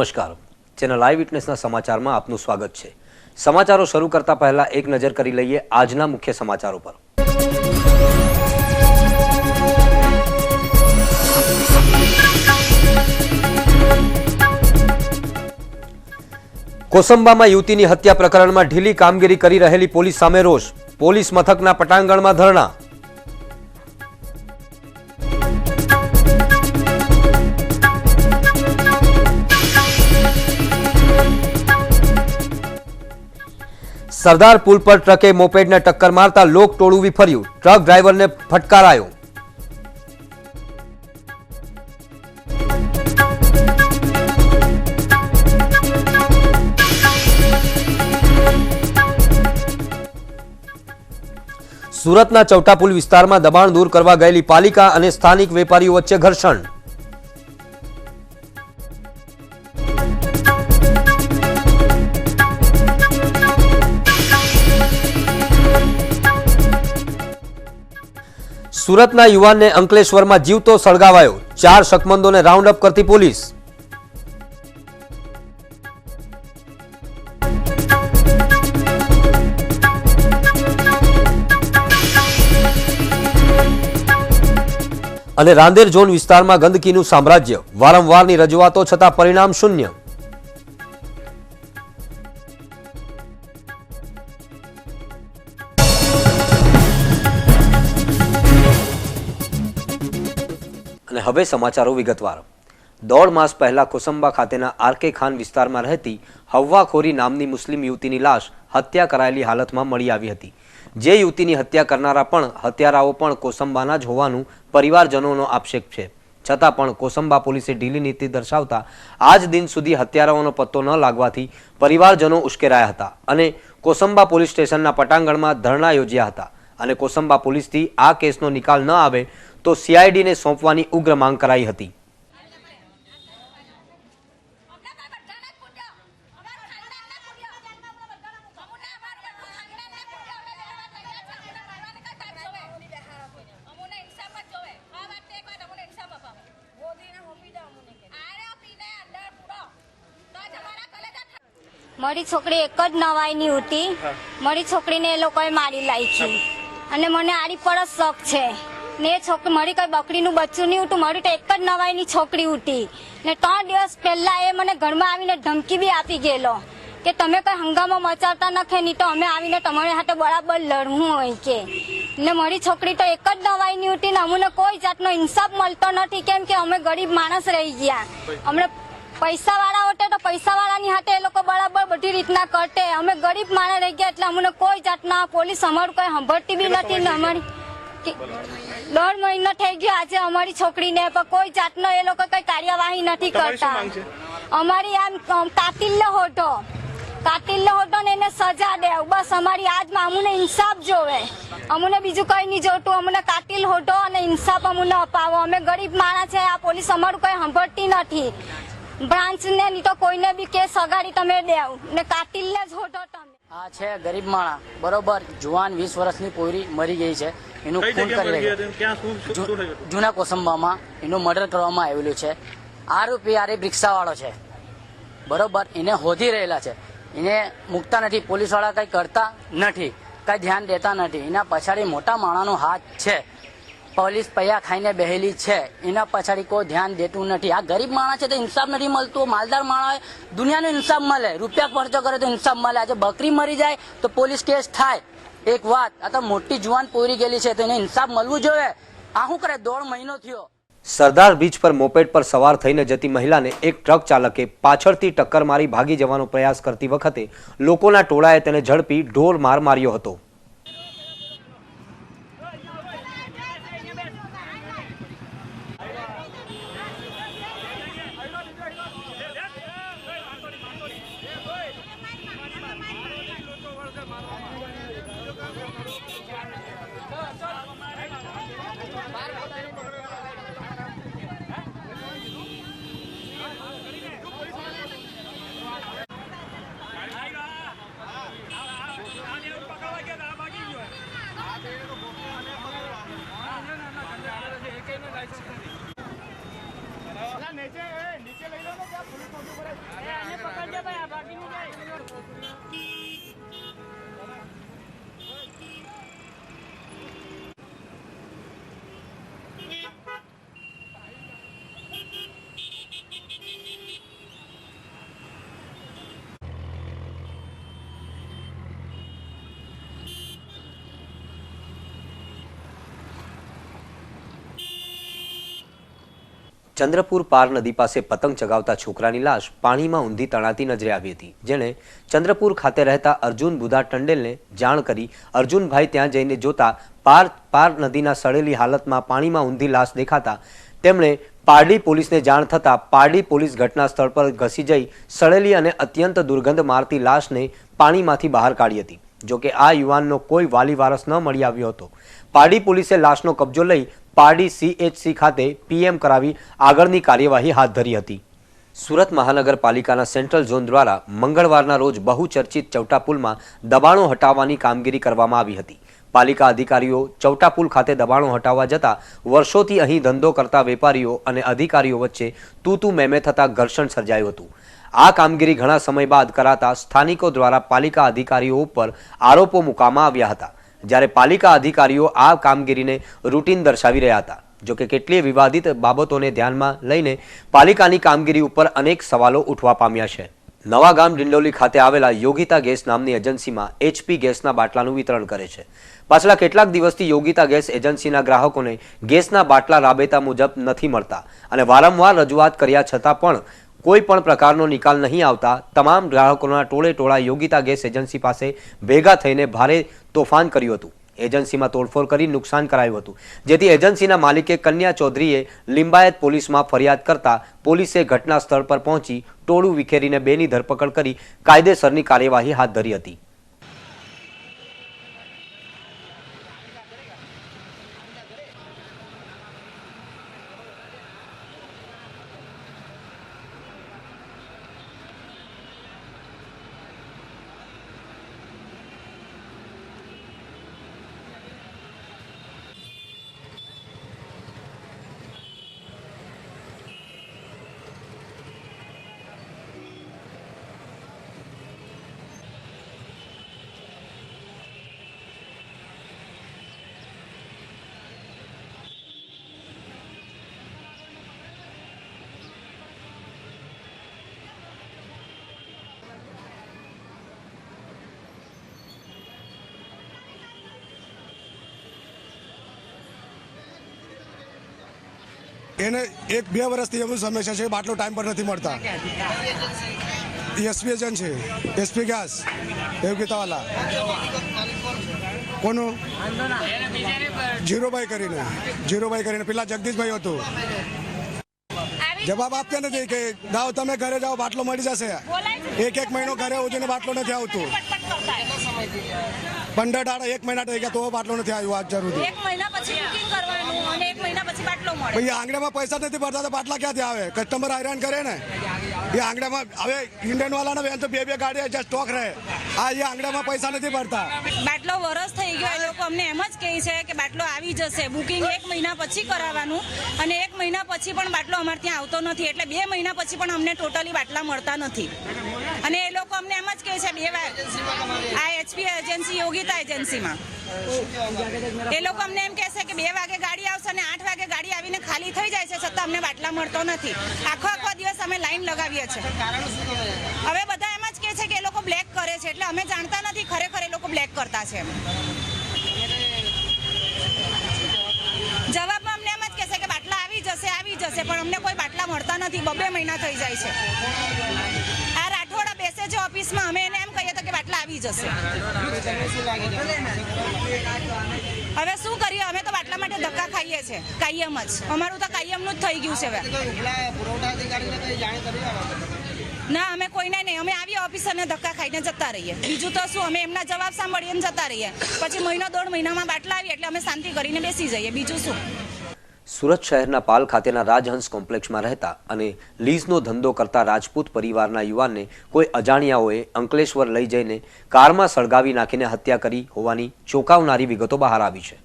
નમસ્કાર, channel live વિટનેસના સમાચારમાં આપનું સ્વાગત છે। સમાચારો શરૂ કરતા પહેલા એક નજર કરી લઈએ આજના મુખ્ય સમાચારો પર। કોસંબામાં યુવતીની હત્યા પ્રકરણમાં ઢીલી કામગીરી કરી રહેલી પોલીસ સામે રોષ, પોલીસ મથકના પટાંગણમાં ધરણા। સરદાર પુલ પર ટ્રકે મોપેડને ટક્કર મારતા લોક ટોળું વિફર્યું, ટ્રક ડ્રાઈવરને ફટકારાયો। સુરતના ચૌટાપુલ વિસ્તારમાં દબાણ દૂર કરવા ગયેલી પાલિકા અને સ્થાનિક વેપારીઓ વચ્ચે ઘર્ષણ। સુરતના યુવાનને અંકલેશ્વરમાં જીવતો સળગાવાયો, 4 શકમંદોને રાઉન્ડ અપ કરતી પોલીસ। અને રાંદેર ઝોન વિસ્તારમાં ગંદકીનું સામ્રાજ્ય, વારંવારની રજૂઆતો છતાં પરિણામ શૂન્ય। અને હવે સમાચારો વિગતવાર। 1.5 માસ પહેલા કોસંબા ખાતેના આરકે ખાન વિસ્તારમાં રહેતી હવ્વા ખોરી નામની મુસ્લિમ યુવતીની લાશ હત્યા કરાયેલી હાલતમાં મળી આવી હતી। જે યુવતીની હત્યા કરનારા પણ હત્યારાઓ પણ કોસંબાના જ હોવાનું પરિવારજનોનો આક્ષેપ છે, છતાં પણ કોસંબા પોલીસે ઢીલી નીતિ દર્શાવતા આજ દિન સુધી હત્યારાઓનો પત્તો ન લાગવાથી પરિવારજનો ઉશ્કેરાયા હતા અને કોસંબા પોલીસ સ્ટેશનના પટાંગણમાં ધરણા યોજ્યા હતા અને કોસંબા પોલીસથી આ કેસનો નિકાલ ન આવે તો સીઆઈડીને સોંપવાની ઉગ્ર માંગ કરાઈ હતી। મારી છોકરી એક જ નવાઈની હતી, મારી છોકરીને એ લોકોએ મારી લાવી અને મને આડી પર જ શોખ છે ને એ છોકરી મારી કઈ બકરીનું બચ્ચું નહીં હતું, મારી તો એક જ નવાઈની છોકરી હતી ને 3 દિવસ પહેલા એ મને ઘરમાં આવીને ધમકી બી આપી ગયેલો કે તમે કઈ હંગામો મચાવતા નથી નહીં તો અમે આવીને તમારી સાથે બરાબર લડવું હોય કે ને મારી છોકરી તો એક જ નવાઈની હતી ને અમને કોઈ જાતનો ઇન્સાફ મળતો નથી કેમ કે અમે ગરીબ માણસ રહી ગયા। અમને પૈસા વાળા હોતે તો પૈસા વાળાની હાથે એ લોકો બરાબર બધી રીતના કરતે, અમે ગરીબ માણસ રહી ગયા એટલે અમને કોઈ જાતના પોલીસ અમારું કઈ સાંભળતી બી નથી ને અમારી 1.5 મહિનો થઈ ગયો આજે અમારી છોકરીને પણ કોઈ જાતનો એ લોકો કઈ કાર્યવાહી નથી કરતા। અમારી આમ કાતિલ્ય હોતો ને એને સજા દે બસ, અમારી આજમાં અમને ઇન્સાફ જોવે, અમને બીજું કઈ નહીં જોતું, અમને કાતિલ હોતો અને ઇન્સાફ અમને અપાવો। અમે ગરીબ માણસ છે, આ પોલીસ અમારું કઈ સાંભળતી નથી, બ્રાન્ચ ને નહીં તો કોઈને બી કેસ અગાડી તમે દેવ ને કાતિલને જ હોતો તમે। આ છે ગરીબ માણસ બરોબર, જુવાન 20 વર્ષની પોરી મરી ગઈ છે, એનું ખૂન કરી જૂના કોસંબામાં એનું મર્ડર કરવામાં આવેલું છે। આરોપી આરે રિક્ષાવાળો છે બરોબર, એને હોધી રહેલા છે, એને મૂકતા નથી, પોલીસ વાળા કઈ કરતા નથી, કઈ ધ્યાન દેતા નથી, એના પછાડી મોટા માણાનો હાથ છે, પોલીસ પૈયા ખાઈને બેહેલી છે, એના પછાડી કોઈ ધ્યાન દેતું નથી। આ ગરીબ માણસ છે તો ઇન્સાફ નથી મળતું, માલદાર માણસ દુનિયાનો ઇન્સાફ મળે, રૂપિયા ખર્ચો કરે તો ઇન્સાફ મળે। આજે બકરી મરી જાય તો પોલીસ કેસ થાય એક વાત, આ તો મોટી જુવાન પોરી ગયેલી છે તો એને ઇન્સાફ મળવું જોઈએ। આ શું કરે 1.5 મહિનો થયો। સરદાર બ્રિજ પર મોપેડ પર સવાર થઈને જતી મહિલાને એક ટ્રક ચાલકે પાછળથી ટક્કર મારી ભાગી જવાનો પ્રયાસ કરતી વખતે લોકોના ટોળાએ તેને ઝડપી ઢોર માર માર્યો હતો। ચંદ્રપુર પાર નદી પાસે પતંગ ચગાવતા છોકરાની લાશ પાણીમાં ઊંધી તણાતી નજરે આવી હતી, જેણે ચંદ્રપુર ખાતે રહેતા અર્જુન બુધા ટંડેલને જાણ કરી. અર્જુનભાઈ ત્યાં જઈને જોતા પાર નદીના સડેલી હાલતમાં પાણીમાં ઊંધી લાશ દેખાતા તેમણે પારડી પોલીસને જાણ થતાં પારડી પોલીસ ઘટના સ્થળ પર ઘસી જઈ સડેલી અને અત્યંત દુર્ગંધ મારતી લાશને પાણીમાંથી બહાર કાઢી હતી. જોકે આ યુવાનનો કોઈ વાલી વારસ ન મળી આવ્યો હતો. પારડી પોલીસે લાશનો કબજો લઈ પારડી CHC ખાતે PM કરાવી આગળની કાર્યવાહી હાથ ધરી હતી. સુરત મહાનગરપાલિકાના સેન્ટ્રલ ઝોન દ્વારા મંગળવારના રોજ બહુચર્ચિત ચૌટા પુલમાં દબાણો હટાવવાની કામગીરી કરવામાં આવી હતી. પાલિકા અધિકારીઓ ચૌટા પુલ ખાતે દબાણો હટાવવા જતા વર્ષોથી અહીં ધંધો કરતા વેપારીઓ અને અધિકારીઓ વચ્ચે તૂતું મેમે થતા ઘર્ષણ સર્જાયું હતું. આ કામગીરી ઘણા સમય બાદ કરાતા સ્થાનિકો દ્વારા પાલિકા અધિકારીઓ ઉપર આરોપો મૂકવામાં આવ્યા હતા, જ્યારે પાલિકા અધિકારીઓ આ કામગીરીને રૂટીન દર્શાવી રહ્યા હતા. જોકે કેટલીય વિવાદિત બાબતોને ધ્યાનમાં લઈને પાલિકાની કામગીરી ઉપર અનેક સવાલો ઉઠવા પામ્યા છે. નવાગામ ડિંડોલી ખાતે આવેલા યોગિતા ગેસ નામની એજન્સીમાં HP ગેસના બાટલાનું વિતરણ કરે છે. પાછલા કેટલાક દિવસથી યોગિતા ગેસ એજન્સીના ગ્રાહકોને ગેસના બાટલા રાબેતા મુજબ નથી મળતા અને વારંવાર રજૂઆત કર્યા છતાં પણ કોઈ પણ પ્રકારનો નિકાલ નહીં આવતા તમામ ગ્રાહકોના ટોળે ટોળા યોગિતા ગેસ એજન્સી પાસે ભેગા થઈને ભારે તોફાન કર્યું હતું. એજન્સીમાં તોડફોડ કરી નુકસાન કરાયું હતું, જેથી એજન્સીના માલિકે કન્યા ચૌધરીએ લિંબાયત પોલીસમાં ફરિયાદ કરતા પોલીસે ઘટના સ્થળ પર પહોંચી ટોળું વિખેરીને બેની ધરપકડ કરી કાયદેસરની કાર્યવાહી હાથ ધરી હતી. એને 1-2 વર્ષથી એવું સમસ્યા છે, બાટલો ટાઈમ પર નથી મળતા. SP એજન્ટ છે, SP ગેસ યોગિતાવાલા. કોનું? જીરોભાઈ કરીને પેલા જગદીશભાઈ હતું. જવાબ આપતા નથી કે જાઓ તમે ઘરે જાઓ, બાટલો મળી જશે. 1 મહિનો ઘરે ઉજવીને બાટલો નથી આવતું. 15 દાડા 1 મહિના થઈ ગયા તો બાટલો નથી આવ્યો આજ જરૂરી. 1 મહિના પછી બુકિંગ કરવાનું અને 1 મહિના પછી બાટલો મળે. ભાઈ આંગણામાં પૈસા નથી ભરતા તો બાટલા ક્યાંથી આવે? કસ્ટમર હેરાન કરે ને. એ આંગણામાં હવે ઇન્ડિયન વાળાને બેન તો 2 ગાડી જ્યાં સ્ટોક રહે. આ એ આંગણામાં પૈસા નથી ભરતા. બાટલો વરસ થઈ ગયો, એ લોકો અમને એમ જ કહે છે કે બાટલો આવી જશે. બુકિંગ 1 મહિના પછી કરાવવાનું અને 1 મહિના પછી પણ બાટલો અમારે ત્યાં આવતો નથી. એટલે 2 મહિના પછી પણ અમને ટોટલી બાટલા મળતા નથી. અને એ લોકો અમને એમ જ કહે છે 2 વાર આ HP એજન્સી યોગિતા એજન્સીમાં એ લોકો અમને એમ કહે છે કે 2 વાગે ગાડી આવશે અને 8 વાગે ગાડી આવીને ખાલી થઈ જાય છે, છતાં અમને બાટલા મળતો નથી. આખો દિવસ અમે લાઈન લગાવીએ છીએ. હવે બધા એમ જ કહે છે કે એ લોકો બ્લેક કરે છે, એટલે અમે જાણતા નથી ખરેખર એ લોકો બ્લેક કરતા છે. જવાબમાં અમને એમ જ કહે છે કે બાટલા આવી જશે, પણ અમને કોઈ બાટલા મળતા નથી. 2 મહિના થઈ જાય છે. આ રાઠોડા બેસે છે ઓફિસમાં, અમે એને એમ કહીએ તો કે બાટલા આવી જશે. હવે શું કરીએ? અમે તો બાટલા માટે ધક્કા ખાઈએ છીએ કાયમ જ. અમારું તો કાયમનું જ થઈ ગયું છે. હવે ના, અમે કોઈને નહીં. અમે આવીએ ઓફિસરને ધક્કા ખાઈને જતા રહીએ. બીજું તો શું, અમે એમના જવાબ સાંભળીને જતા રહીએ. પછી 1-1.5 મહિનામાં બાટલા આવીએ એટલે અમે શાંતિ કરીને બેસી જઈએ. બીજું શું? સુરત શહેરના પાલ ખાતેના રાજહંસ કોમ્પ્લેક્સમાં રહેતા અને લીઝનો ધંધો કરતા રાજપૂત પરિવારના યુવાનને કોઈ અજાણ્યાઓએ અંકલેશ્વર લઈ જઈને કારમાં સળગાવી નાખીને હત્યા કરી હોવાની ચોંકાવનારી વિગતો બહાર આવી છે.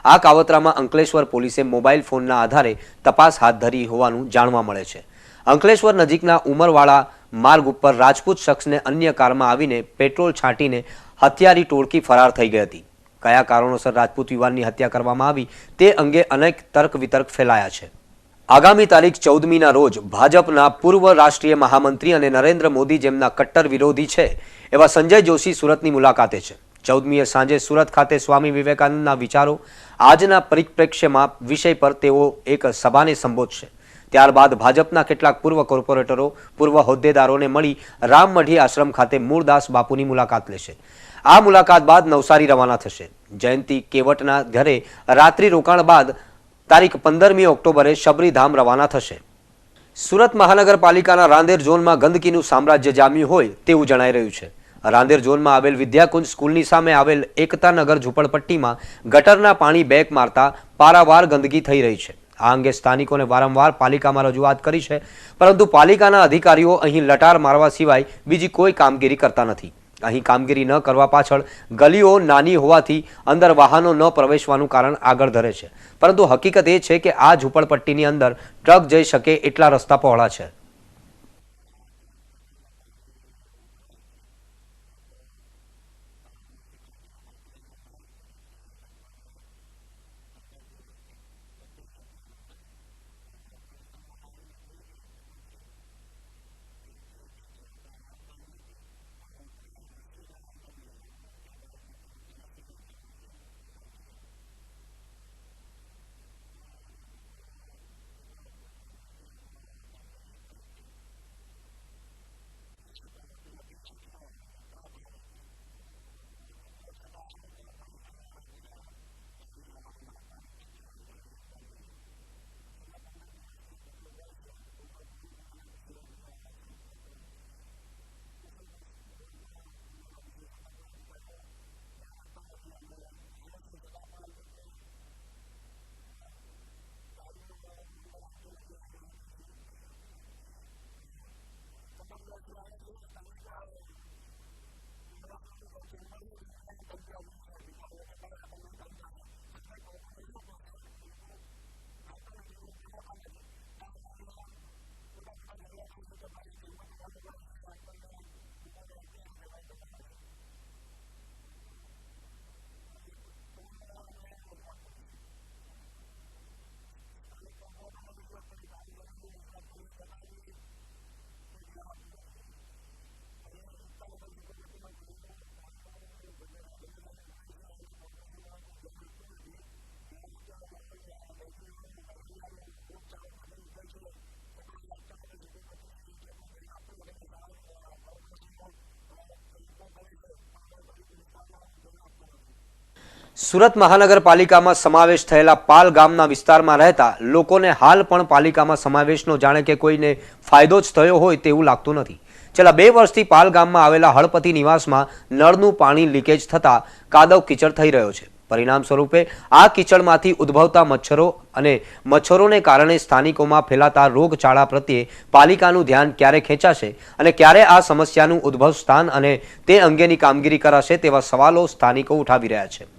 આ કાવતરામાં અંકલેશ્વર પોલીસે મોબાઈલ ફોનના આધારે તપાસ હાથ ધરી હોવાનું જાણવા મળે છે. અંકલેશ્વર નજીકના ઉમરવાડા માર્ગ ઉપર રાજપૂત શખ્સને અન્ય કારમાં આવીને પેટ્રોલ છાંટીને હત્યારી ટોળકી ફરાર થઈ ગઈ હતી. કયા કારણોસર રાજપૂત યુવાનની હત્યા કરવામાં આવી તે અંગે અનેક તર્ક વિતર્ક ફેલાયા છે. આગામી તારીખ 14મીના રોજ ભાજપના પૂર્વ રાષ્ટ્રીય મહામંત્રી અને નરેન્દ્ર મોદી જેમના કટ્ટર વિરોધી છે એવા સંજય જોશી સુરતની મુલાકાતે છે. 14મીએ સાંજે સુરત ખાતે સ્વામી વિવેકાનંદના વિચારો આજના પરિપ્રેક્ષ્યમાં વિષય પર તેઓ એક સભાને સંબોધશે. ત્યારબાદ ભાજપના કેટલાક પૂર્વ કોર્પોરેટરો પૂર્વ હોદ્દેદારોને મળી રામમઢી આશ્રમ ખાતે મૂળદાસ બાપુની મુલાકાત લેશે. આ મુલાકાત બાદ નવસારી રવાના થશે. જયંતિ કેવટના ઘરે રાત્રિ રોકાણ બાદ તારીખ 15મી ઓક્ટોબરે શબરીધામ રવાના થશે. સુરત મહાનગરપાલિકાના રાંદેર ઝોનમાં ગંદકીનું સામ્રાજ્ય જામ્યું હોય તેવું જણાઈ રહ્યું છે. રાંદેર ઝોનમાં આવેલ વિદ્યાકુંજ સ્કૂલની સામે આવેલ એકતાનગર ઝૂંપડપટ્ટીમાં ગટરના પાણી બેક મારતા પારાવાર ગંદકી થઈ રહી છે. આ અંગે સ્થાનિકોને વારંવાર પાલિકામાં રજૂઆત કરી છે, પરંતુ પાલિકાના અધિકારીઓ અહીં લટાર મારવા સિવાય બીજી કોઈ કામગીરી કરતા નથી. અહીં કામગીરી ન કરવા પાછળ ગલીઓ નાની હોવાથી અંદર વાહનો ન પ્રવેશવાનું કારણ આગળ ધરે છે, પરંતુ હકીકત એ છે કે આ ઝૂંપડપટ્ટીની અંદર ટ્રક જઈ શકે એટલા રસ્તા પહોળા છે. સુરત મહાનગરપાલિકામાં સમાવેશ થયેલા પાલ ગામના વિસ્તારમાં રહેતા લોકોને હાલ પણ પાલિકામાં સમાવેશનો જાણે કે કોઈને ફાયદો જ થયો હોય તેવું લાગતું નથી. છેલ્લા 2 વર્ષથી પાલ ગામમાં આવેલા હળપતિ નિવાસમાં નળનું પાણી લીકેજ થતા કાદવ કીચડ થઈ રહ્યો છે. પરિણામ સ્વરૂપે આ કીચડમાંથી ઉદ્ભવતા મચ્છરો અને મચ્છરોને કારણે સ્થાનિકોમાં ફેલાતા રોગચાળા પ્રત્યે પાલિકાનું ધ્યાન ક્યારે ખેંચાશે અને ક્યારે આ સમસ્યાનું ઉદ્ભવ સ્થાન અને તે અંગેની કામગીરી કરાશે તેવા સવાલો સ્થાનિકો ઉઠાવી રહ્યા છે.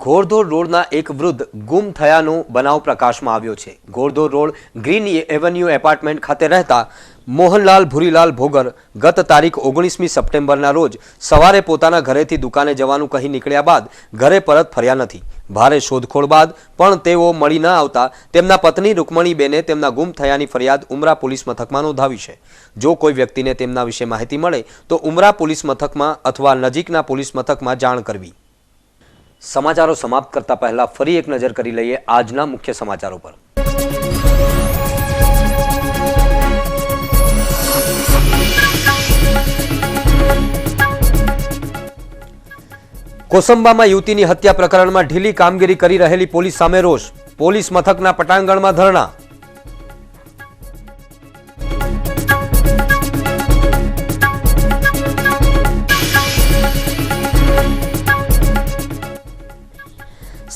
ઘોડદોડ રોડના એક વૃદ્ધ ગુમ થયાનો બનાવ પ્રકાશમાં આવ્યો છે. Ghod Dod road green avenue apartment ખાતે રહેતા મોહનલાલ ભૂરીલાલ ભોગર ગત તારીખ 19મી સપ્ટેમ્બરના રોજ સવારે પોતાના ઘરેથી દુકાને જવાનું કહી નીકળ્યા બાદ ઘરે પરત ફર્યા નથી. ભારે શોધખોળ બાદ પણ તેઓ મળી ન આવતા તેમના પત્ની રૂકમણીબેને તેમના ગુમ થયાની ફરિયાદ ઉમરા પોલીસ મથકમાં નોંધાવી છે. જો કોઈ વ્યક્તિને તેમના વિશે માહિતી મળે તો ઉમરા પોલીસ મથકમાં અથવા નજીકના પોલીસ મથકમાં જાણ કરવી. સમાચારો સમાપ્ત કરતા પહેલા ફરી એક નજર કરી લઈએ આજના મુખ્ય સમાચારો પર. કોસંબામાં યુવતીની હત્યા પ્રકરણમાં ઢીલી કામગીરી કરી રહેલી પોલીસ સામે રોષ. પોલીસ મથકના પટાંગણમાં ધરણા.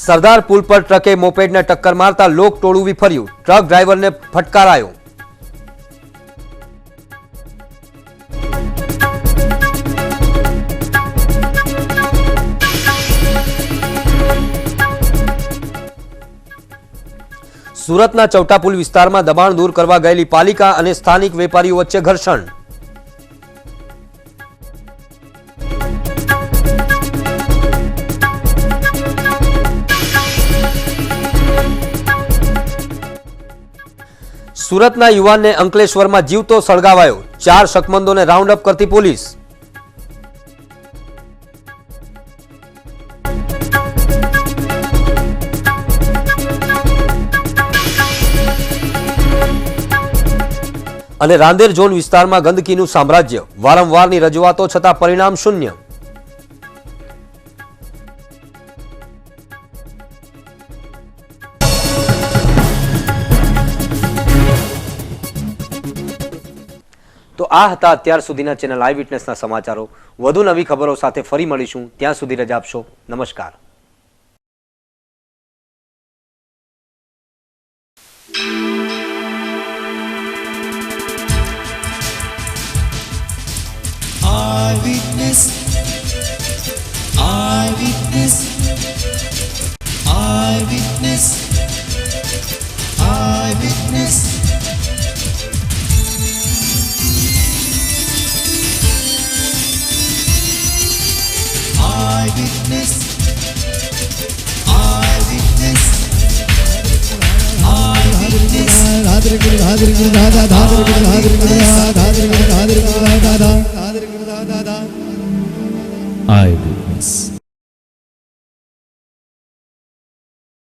સરદાર પુલ પર ટ્રકે મોપેડને ટક્કર મારતા લોક ટોળું વિફર્યું. ટ્રક ડ્રાઈવરને ફટકારાયો. સુરતના ચૌટાપુલ વિસ્તારમાં દબાણ દૂર કરવા ગયેલી પાલિકા અને સ્થાનિક વેપારીઓ વચ્ચે ઘર્ષણ. સુરતના યુવાનને અંકલેશ્વરમાં જીવતો સળગાવાયો. 4 શકમંદોને રાઉન્ડ અપ કરતી પોલીસ. અને રાંદેર ઝોન વિસ્તારમાં ગંદકીનું સામ્રાજ્ય. વારંવારની રજૂઆતો છતાં પરિણામ શૂન્ય. તો આ હતા અત્યાર સુધીના ચેનલ આઈ વિટનેસના સમાચારો. વધુ નવી ખબરો સાથે ફરી મળીશું. ત્યાં સુધી રજા આપશો. નમસ્કાર. Eyewitness, eyewitness, eyewitness, eyewitness. Eyewitness, eyewitness, eyewitness.